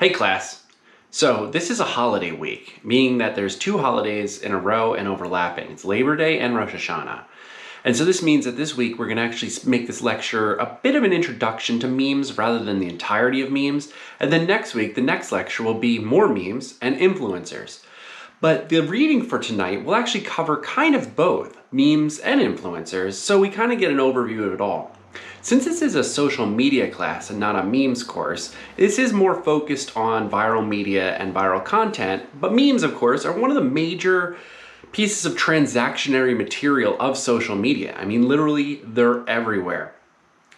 Hey class. So this is a holiday week, meaning that there's two holidays in a row and overlapping. It's Labor Day and Rosh Hashanah. And so this means that this week we're going to actually make this lecture a bit of an introduction to memes rather than the entirety of memes. And then next week, the next lecture will be more memes and influencers. But the reading for tonight will actually cover kind of both memes and influencers, so we kind of get an overview of it all. Since this is a social media class and not a memes course, this is more focused on viral media and viral content, but memes, of course, are one of the major pieces of transactionary material of social media. I mean, literally, they're everywhere.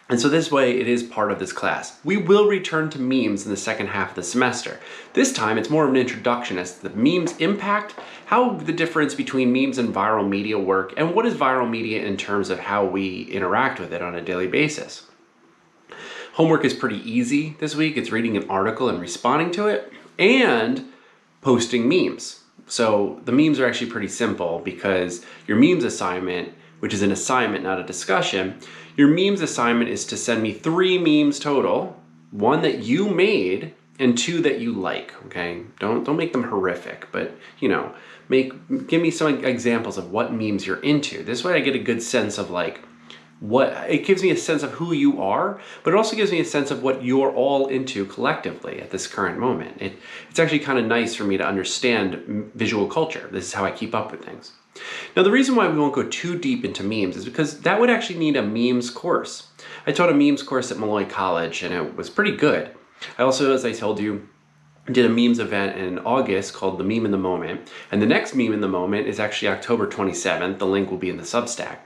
And so this way, it is part of this class. We will return to memes in the second half of the semester. This time, it's more of an introduction as to the memes impact, how the difference between memes and viral media work, and what is viral media in terms of how we interact with it on a daily basis. Homework is pretty easy this week. It's reading an article and responding to it, and posting memes. So the memes are actually pretty simple because your memes assignment, which is an assignment, not a discussion, your memes assignment is to send me 3 memes total, 1 that you made and 2 that you like, okay? Don't make them horrific, but give me some examples of what memes you're into. This way I get a good sense of it gives me a sense of who you are, but it also gives me a sense of what you're all into collectively at this current moment. It's actually kind of nice for me to understand visual culture. This is how I keep up with things. Now, the reason why we won't go too deep into memes is because that would actually need a memes course. I taught a memes course at Malloy College, and it was pretty good. I also, as I told you, did a memes event in August called the Meme in the Moment. And the next Meme in the Moment is actually October 27th. The link will be in the Substack.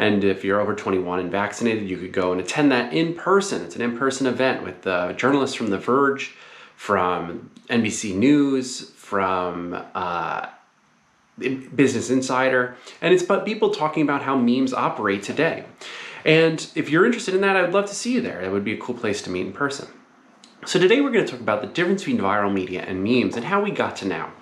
And if you're over 21 and vaccinated, you could go and attend that in person. It's an in-person event with journalists from The Verge, from NBC News, from Business Insider, and it's about people talking about how memes operate today. And if you're interested in that, I would love to see you there. It would be a cool place to meet in person. So today we're going to talk about the difference between viral media and memes and how we got to now.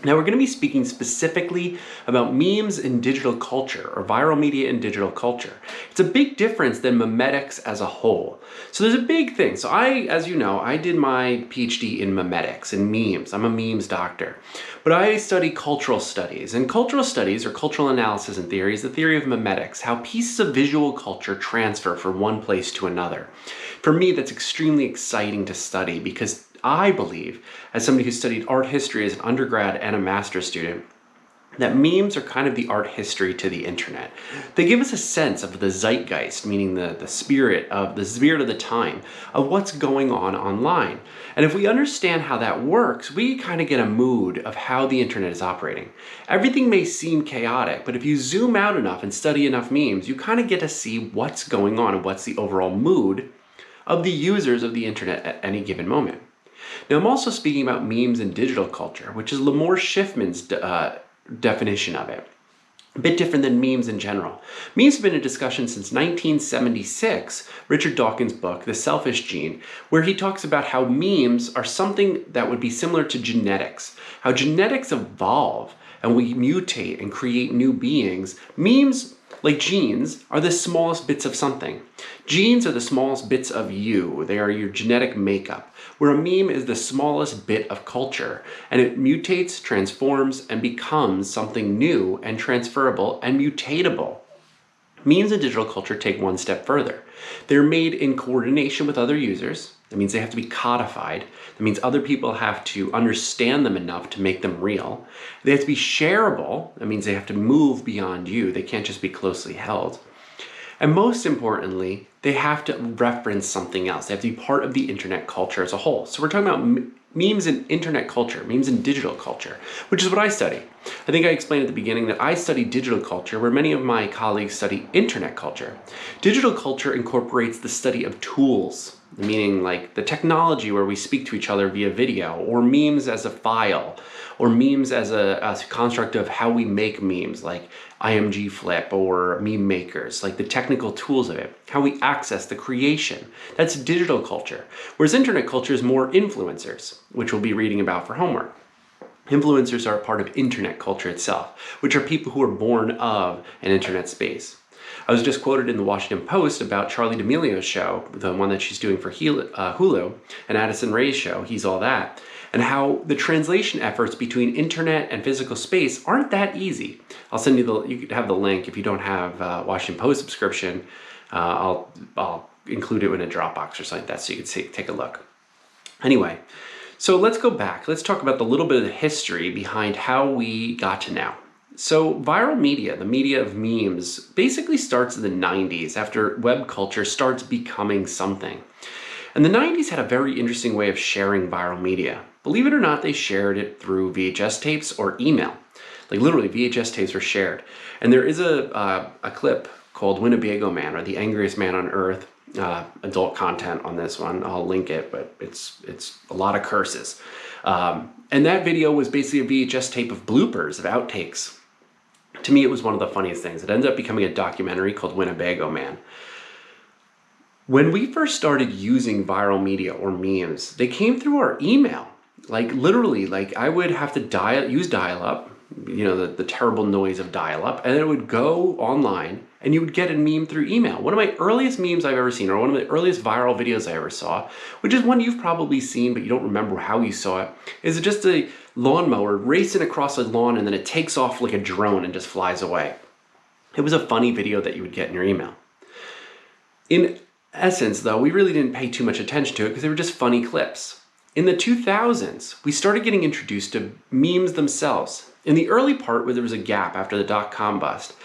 Now we're going to be speaking specifically about memes in digital culture, or viral media in digital culture. It's a big difference than memetics as a whole. So there's a big thing. So as you know, I did my PhD in memetics and memes. I'm a memes doctor. But I study cultural studies, and cultural studies, or cultural analysis and theory, is the theory of memetics, how pieces of visual culture transfer from one place to another. For me, that's extremely exciting to study because I believe, as somebody who studied art history as an undergrad and a master's student, that memes are kind of the art history to the internet. They give us a sense of the zeitgeist, meaning the spirit of the time, of what's going on online. And if we understand how that works, we kind of get a mood of how the internet is operating. Everything may seem chaotic, but if you zoom out enough and study enough memes, you kind of get to see what's going on and what's the overall mood of the users of the internet at any given moment. Now, I'm also speaking about memes in digital culture, which is Lamore Schiffman's definition of it. A bit different than memes in general. Memes have been in discussion since 1976, Richard Dawkins' book, The Selfish Gene, where he talks about how memes are something that would be similar to genetics, how genetics evolve and we mutate and create new beings. Memes, like genes, are the smallest bits of something. Genes are the smallest bits of you. They are your genetic makeup, where a meme is the smallest bit of culture, and it mutates, transforms, and becomes something new and transferable and mutatable. Memes in digital culture take one step further. They're made in coordination with other users. That means they have to be codified. That means other people have to understand them enough to make them real. They have to be shareable. That means they have to move beyond you. They can't just be closely held. And most importantly, they have to reference something else. They have to be part of the internet culture as a whole. So we're talking about memes in internet culture, memes in digital culture, which is what I study. I think I explained at the beginning that I study digital culture, where many of my colleagues study internet culture. Digital culture incorporates the study of tools, meaning like the technology where we speak to each other via video, or memes as a file, or memes as a construct of how we make memes, like IMG Flip or meme makers, like the technical tools of it, how we access the creation. That's digital culture. Whereas internet culture is more influencers, which we'll be reading about for homework. Influencers are a part of internet culture itself, which are people who are born of an internet space. I was just quoted in the Washington Post about Charlie D'Amelio's show, the one that she's doing for Hulu, and Addison Rae's show, He's All That, and how the translation efforts between internet and physical space aren't that easy. I'll send you you could have the link if you don't have Washington Post subscription. I'll include it in a Dropbox or something like that so you can take a look. Anyway, so let's go back. Let's talk about the little bit of the history behind how we got to now. So viral media, the media of memes, basically starts in the 90s after web culture starts becoming something. And the 90s had a very interesting way of sharing viral media. Believe it or not, they shared it through VHS tapes or email. Like literally VHS tapes were shared. And there is a clip called Winnebago Man, or The Angriest Man on Earth. Adult content on this one. I'll link it, but it's a lot of curses. And that video was basically a VHS tape of bloopers, of outtakes. To me, it was one of the funniest things. It ended up becoming a documentary called Winnebago Man. When we first started using viral media or memes, they came through our email. Like literally, like I would have to use dial-up, you know, the terrible noise of dial-up, and it would go online and you would get a meme through email. One of my earliest memes I've ever seen, or one of the earliest viral videos I ever saw, which is one you've probably seen but you don't remember how you saw it, is just a lawnmower racing across a lawn and then it takes off like a drone and just flies away. It was a funny video that you would get in your email. In essence, though, we really didn't pay too much attention to it because they were just funny clips. In the 2000s, we started getting introduced to memes themselves. In the early part where there was a gap after the dot-com bust,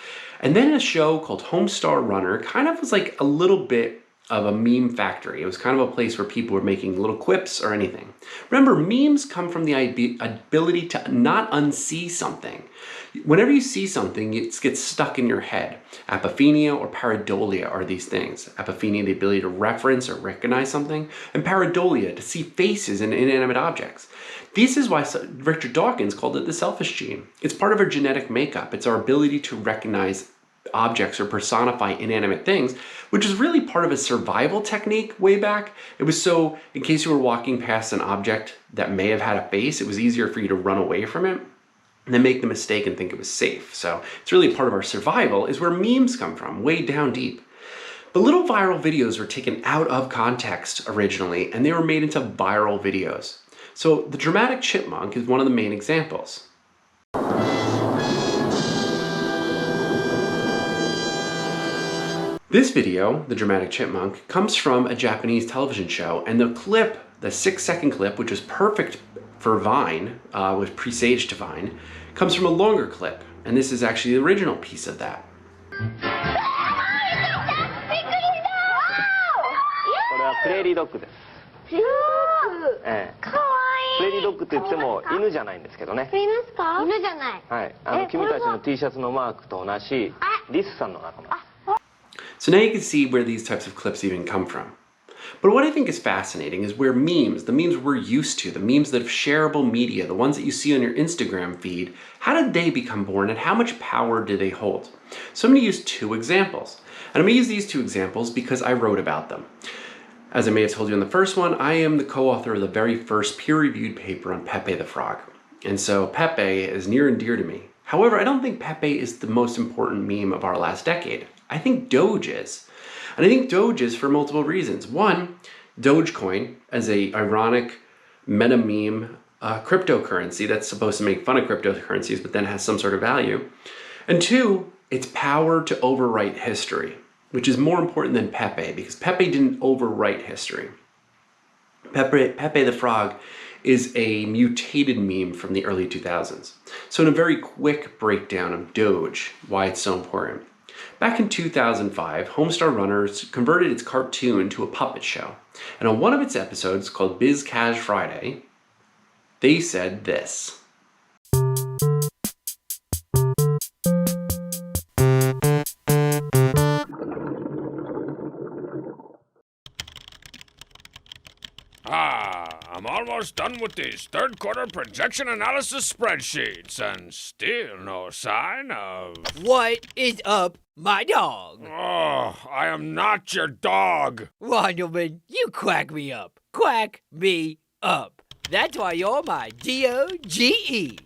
and then a show called Homestar Runner kind of was like a little bit of a meme factory. It was kind of a place where people were making little quips or anything. Remember, memes come from the ability to not unsee something. Whenever you see something, it gets stuck in your head. Apophenia or pareidolia are these things. Apophenia, the ability to reference or recognize something, and pareidolia, to see faces in inanimate objects. This is why Richard Dawkins called it the selfish gene. It's part of our genetic makeup. It's our ability to recognize objects or personify inanimate things, which is really part of a survival technique way back. It was so, in case you were walking past an object that may have had a face, it was easier for you to run away from it and then make the mistake and think it was safe. So it's really part of our survival, is where memes come from, way down deep. But little viral videos were taken out of context originally, and they were made into viral videos. So the dramatic chipmunk is one of the main examples. This video, The Dramatic Chipmunk, comes from a Japanese television show, and the clip, the 6-second clip, which was perfect for Vine, was presaged to Vine, comes from a longer clip, and this is actually the original piece of that. これはプレーリードッグです。プレーリードッグ。ええ。かわいい。プレーリードッグって言っても犬じゃないんですけどね。いますか？犬じゃない。はい。君たちの T シャツのマークと同じリスさんの仲間。So now you can see where these types of clips even come from. But what I think is fascinating is where memes, the memes we're used to, the memes that have shareable media, the ones that you see on your Instagram feed, how did they become born and how much power do they hold? So I'm going to use two examples. And I'm going to use these two examples because I wrote about them. As I may have told you in the first one, I am the co-author of the very first peer-reviewed paper on Pepe the Frog. And so Pepe is near and dear to me. However, I don't think Pepe is the most important meme of our last decade. I think Doge is. And I think Doge is for multiple reasons. One, Dogecoin as a ironic meta meme cryptocurrency that's supposed to make fun of cryptocurrencies but then has some sort of value. And two, its power to overwrite history, which is more important than Pepe because Pepe didn't overwrite history. Pepe the Frog is a mutated meme from the early 2000s. So in a very quick breakdown of Doge, why it's so important. Back in 2005, Homestar Runner converted its cartoon to a puppet show. And on one of its episodes, called Biz Cash Friday, they said this. I'm almost done with these third quarter projection analysis spreadsheets and still no sign of... What is up, my dog? Oh, I am not your dog. Wandelman, you quack me up. Quack me up. That's why you're my D-O-G-E.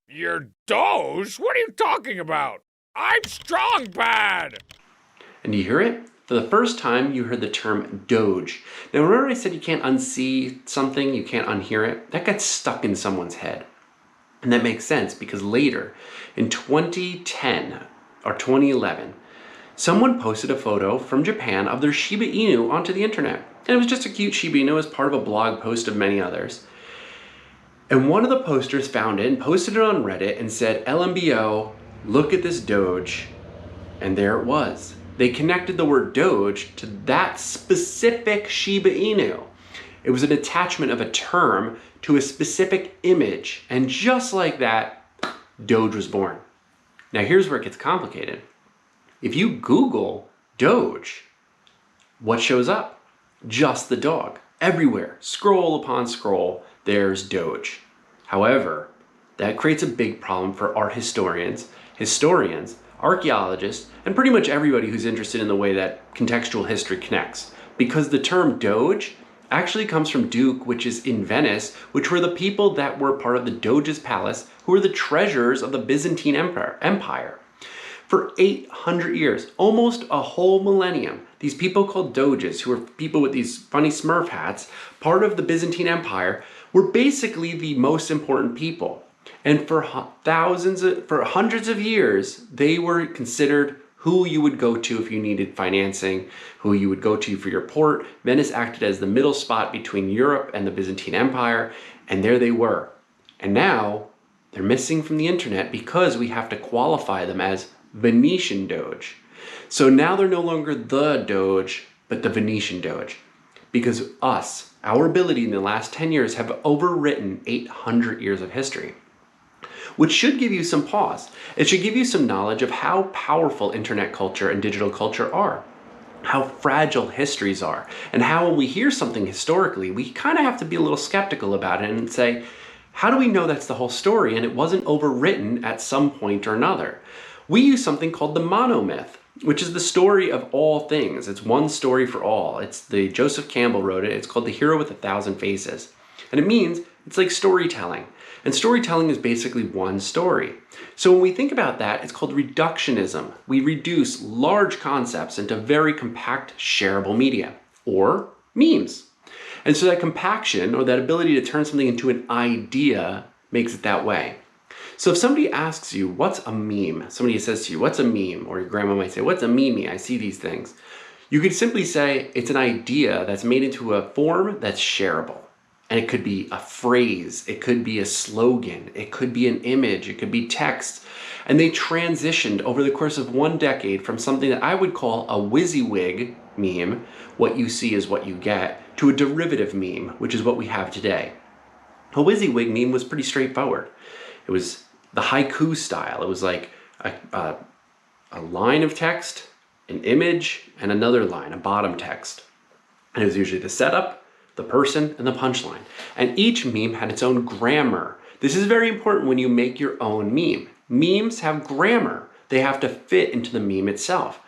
Your Doge? What are you talking about? I'm strong bad. And do you hear it? For the first time, you heard the term Doge. Now, remember I said you can't unsee something, you can't unhear it? That got stuck in someone's head. And that makes sense because later, in 2010 or 2011, someone posted a photo from Japan of their Shiba Inu onto the internet. And it was just a cute Shiba Inu as part of a blog post of many others. And one of the posters found it and posted it on Reddit and said, LMBO, look at this Doge. And there it was. They connected the word Doge to that specific Shiba Inu. It was an attachment of a term to a specific image. And just like that, Doge was born. Now here's where it gets complicated. If you Google Doge, what shows up? Just the dog. Everywhere, scroll upon scroll, there's Doge. However, that creates a big problem for art historians, archaeologists, and pretty much everybody who's interested in the way that contextual history connects. Because the term Doge actually comes from Duke, which is in Venice, which were the people that were part of the Doge's palace, who were the treasurers of the Byzantine Empire. For 800 years, almost a whole millennium, these people called Doges, who were people with these funny Smurf hats, part of the Byzantine Empire, were basically the most important people. And for hundreds of years, they were considered who you would go to if you needed financing, who you would go to for your port. Venice acted as the middle spot between Europe and the Byzantine Empire, and there they were. And now, they're missing from the internet because we have to qualify them as Venetian Doge. So now they're no longer the Doge, but the Venetian Doge. Because our ability in the last 10 years have overwritten 800 years of history. Which should give you some pause. It should give you some knowledge of how powerful internet culture and digital culture are, how fragile histories are, and how when we hear something historically, we kind of have to be a little skeptical about it and say, how do we know that's the whole story and it wasn't overwritten at some point or another? We use something called the monomyth, which is the story of all things. It's one story for all. Joseph Campbell wrote it. It's called The Hero with a Thousand Faces. And it means it's like storytelling. And storytelling is basically one story. So when we think about that, it's called reductionism. We reduce large concepts into very compact, shareable media, or memes. And so that compaction, or that ability to turn something into an idea, makes it that way. So if somebody asks you, what's a meme? Somebody says to you, what's a meme? Or your grandma might say, what's a meme? I see these things. You could simply say it's an idea that's made into a form that's shareable. And it could be a phrase, it could be a slogan, it could be an image, it could be text. And they transitioned over the course of one decade from something that I would call a WYSIWYG meme, what you see is what you get, to a derivative meme, which is what we have today. A WYSIWYG meme was pretty straightforward. It was the haiku style. It was like a line of text, an image, and another line, a bottom text. And it was usually the setup, the person, and the punchline. And each meme had its own grammar. This is very important when you make your own meme. Memes have grammar. They have to fit into the meme itself.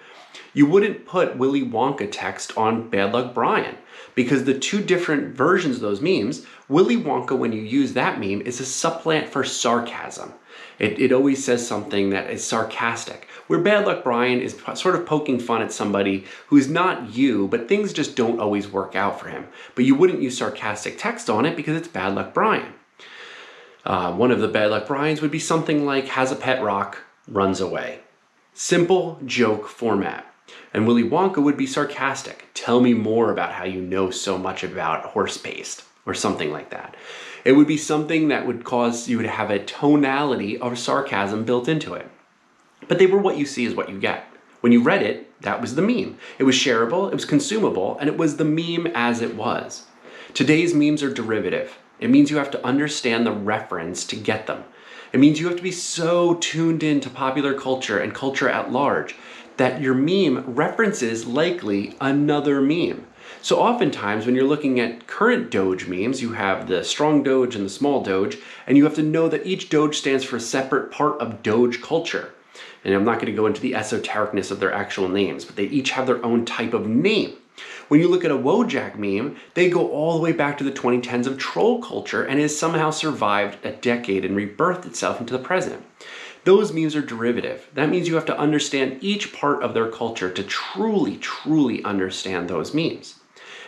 You wouldn't put Willy Wonka text on Bad Luck Brian because the two different versions of those memes, Willy Wonka, when you use that meme, is a supplant for sarcasm. It always says something that is sarcastic. Where Bad Luck Brian is sort of poking fun at somebody who's not you, but things just don't always work out for him. But you wouldn't use sarcastic text on it because it's Bad Luck Brian. One of the Bad Luck Brians would be something like, has a pet rock, runs away. Simple joke format. And Willy Wonka would be sarcastic. Tell me more about how you know so much about horse paste, or something like that. It would be something that would cause you to have a tonality of sarcasm built into it. But they were what you see is what you get. When you read it, that was the meme. It was shareable, it was consumable, and it was the meme as it was. Today's memes are derivative. It means you have to understand the reference to get them. It means you have to be so tuned into popular culture and culture at large that your meme references likely another meme. So oftentimes when you're looking at current Doge memes, you have the strong Doge and the small Doge, and you have to know that each Doge stands for a separate part of Doge culture. And I'm not going to go into the esotericness of their actual names, but they each have their own type of name. When you look at a Wojak meme, they go all the way back to the 2010s of troll culture and has somehow survived a decade and rebirthed itself into the present. Those memes are derivative. That means you have to understand each part of their culture to truly, truly understand those memes.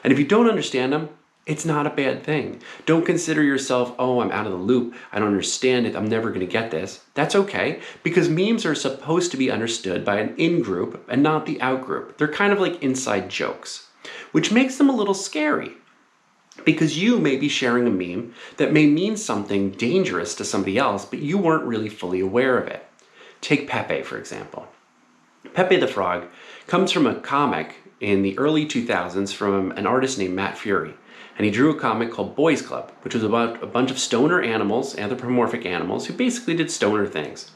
And if you don't understand them, it's not a bad thing. Don't consider yourself, oh, I'm out of the loop. I don't understand it. I'm never going to get this. That's okay, because memes are supposed to be understood by an in-group and not the out-group. They're kind of like inside jokes, which makes them a little scary, because you may be sharing a meme that may mean something dangerous to somebody else, but you weren't really fully aware of it. Take Pepe, for example. Pepe the Frog comes from a comic in the early 2000s from an artist named Matt Fury. And he drew a comic called Boys Club, which was about a bunch of stoner animals, anthropomorphic animals, who basically did stoner things.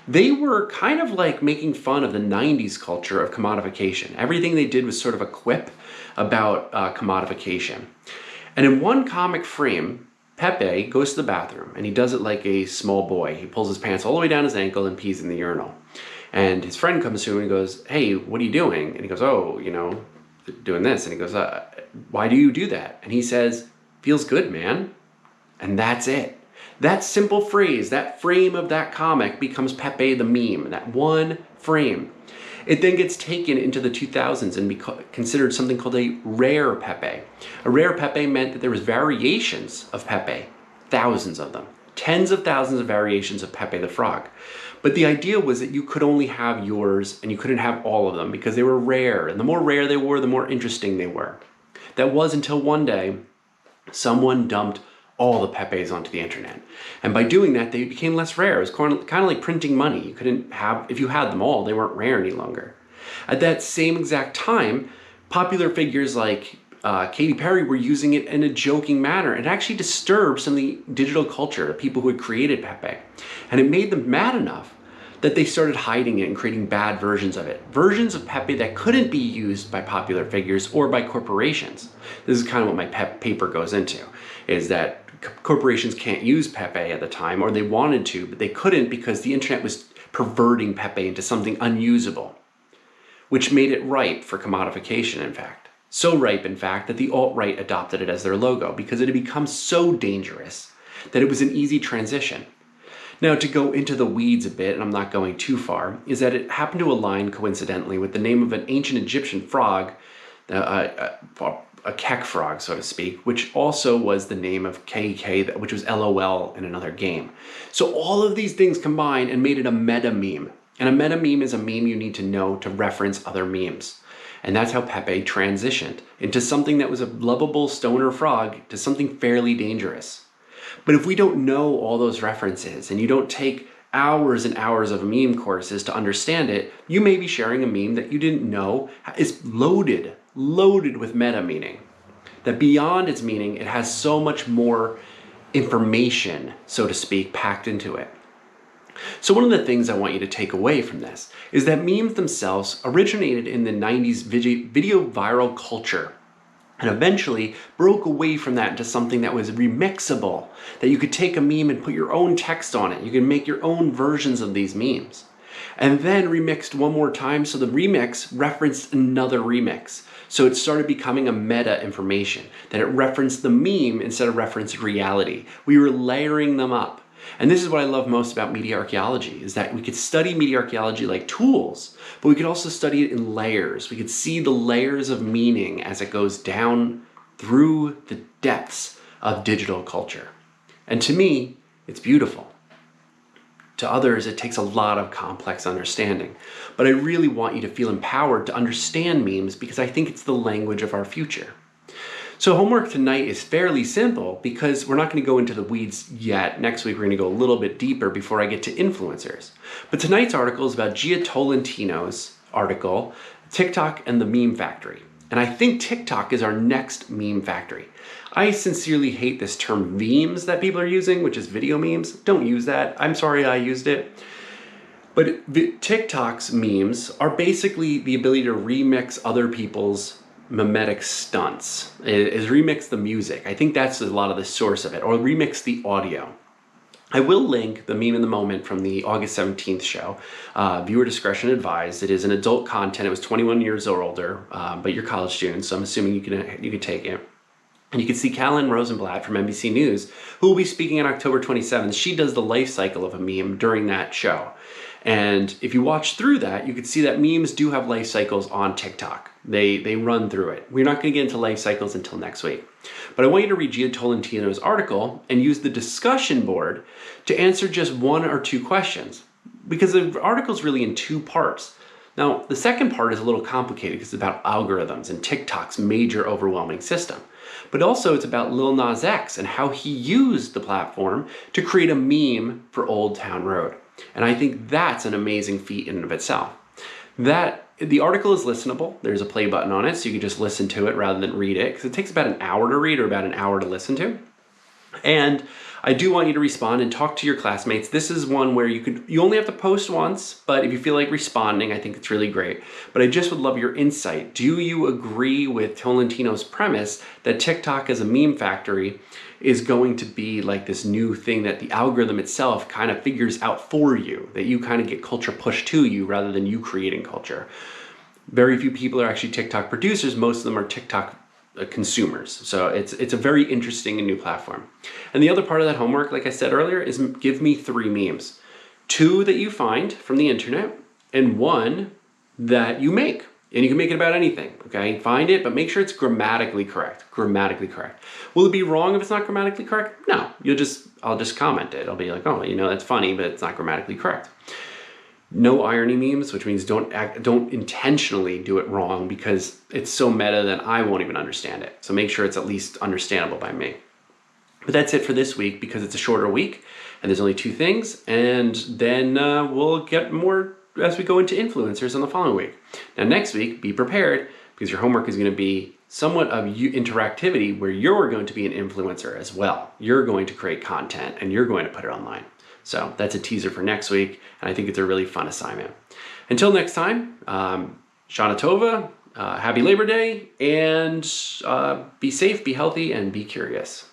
They were kind of like making fun of the 90s culture of commodification. Everything they did was sort of a quip about commodification. And in one comic frame, Pepe goes to the bathroom, and he does it like a small boy. He pulls his pants all the way down his ankle and pees in the urinal. And his friend comes to him and goes, hey, what are you doing? And he goes, oh, doing this. And he goes, why do you do that? And he says, feels good, man. And that's it. That simple phrase, that frame of that comic becomes Pepe the meme, that one frame. It then gets taken into the 2000s and considered something called a rare Pepe. A rare Pepe meant that there was variations of Pepe, thousands of them, tens of thousands of variations of Pepe the Frog. But the idea was that you could only have yours and you couldn't have all of them because they were rare. And the more rare they were, the more interesting they were. That was until one day, someone dumped all the Pepes onto the internet. And by doing that, they became less rare. It was kind of like printing money. You couldn't have, if you had them all, they weren't rare any longer. At that same exact time, popular figures like Katy Perry were using it in a joking manner. It actually disturbed some of the digital culture, the people who had created Pepe. And it made them mad enough that they started hiding it and creating bad versions of it. Versions of Pepe that couldn't be used by popular figures or by corporations. This is kind of what my paper goes into, is that corporations can't use Pepe at the time, or they wanted to, but they couldn't because the internet was perverting Pepe into something unusable, which made it ripe for commodification, in fact. So ripe, in fact, that the alt-right adopted it as their logo because it had become so dangerous that it was an easy transition. Now, to go into the weeds a bit, and I'm not going too far, is that it happened to align coincidentally with the name of an ancient Egyptian frog, a kek frog, so to speak, which also was the name of KK, which was LOL in another game. So all of these things combined and made it a meta meme. And a meta meme is a meme you need to know to reference other memes. And that's how Pepe transitioned into something that was a lovable stoner frog to something fairly dangerous. But if we don't know all those references and you don't take hours and hours of meme courses to understand it, you may be sharing a meme that you didn't know is loaded with meta meaning. That beyond its meaning, it has so much more information, so to speak, packed into it. So one of the things I want you to take away from this is that memes themselves originated in the 90s video viral culture and eventually broke away from that into something that was remixable, that you could take a meme and put your own text on it. You could make your own versions of these memes. And then remixed one more time, so the remix referenced another remix. So it started becoming a meta information, that it referenced the meme instead of referenced reality. We were layering them up. And this is what I love most about media archaeology, is that we could study media archaeology like tools, but we could also study it in layers. We could see the layers of meaning as it goes down through the depths of digital culture. And to me, it's beautiful. To others, it takes a lot of complex understanding. But I really want you to feel empowered to understand memes because I think it's the language of our future. So homework tonight is fairly simple because we're not going to go into the weeds yet. Next week, we're going to go a little bit deeper before I get to influencers. But tonight's article is about Gia Tolentino's article, TikTok and the Meme Factory. And I think TikTok is our next meme factory. I sincerely hate this term memes that people are using, which is video memes. Don't use that. I'm sorry I used it. But TikTok's memes are basically the ability to remix other people's mimetic stunts, is remix the music. I think that's a lot of the source of it, or remix the audio. I will link the meme in the moment from the August 17th show. Viewer discretion advised. It is an adult content. It was 21 years or older, but you're college students, so I'm assuming you could take it. And you can see Callan Rosenblatt from NBC News, who will be speaking on October 27th. She does the life cycle of a meme during that show. And if you watch through that, you can see that memes do have life cycles on TikTok. They run through it. We're not going to get into life cycles until next week. But I want you to read Gia Tolentino's article and use the discussion board to answer just one or two questions. Because the article is really in two parts. Now, the second part is a little complicated because it's about algorithms and TikTok's major overwhelming system. But also it's about Lil Nas X and how he used the platform to create a meme for Old Town Road. And I think that's an amazing feat in and of itself. The article is listenable. There's a play button on it, so you can just listen to it rather than read it, because it takes about an hour to read or about an hour to listen to. And I do want you to respond and talk to your classmates. This is one where you only have to post once, but if you feel like responding, I think it's really great. But I just would love your insight. Do you agree with Tolentino's premise that TikTok as a meme factory is going to be like this new thing that the algorithm itself kind of figures out for you, that you kind of get culture pushed to you rather than you creating culture? Very few people are actually TikTok producers. Most of them are TikTok consumers. So it's a very interesting and new platform. And the other part of that homework, like I said earlier, is give me 3 memes. 2 that you find from the internet and 1 that you make. And you can make it about anything, okay? Find it, but make sure it's grammatically correct. Grammatically correct. Will it be wrong if it's not grammatically correct? No, I'll just comment it. I'll be like, oh, that's funny, but it's not grammatically correct. No irony memes, which means don't intentionally do it wrong because it's so meta that I won't even understand it. So make sure it's at least understandable by me. But that's it for this week because it's a shorter week and there's only 2 things. And then we'll get more as we go into influencers on the following week. Now next week, be prepared because your homework is going to be somewhat of interactivity where you're going to be an influencer as well. You're going to create content and you're going to put it online. So that's a teaser for next week, and I think it's a really fun assignment. Until next time, Shana Tova, happy Labor Day, and be safe, be healthy, and be curious.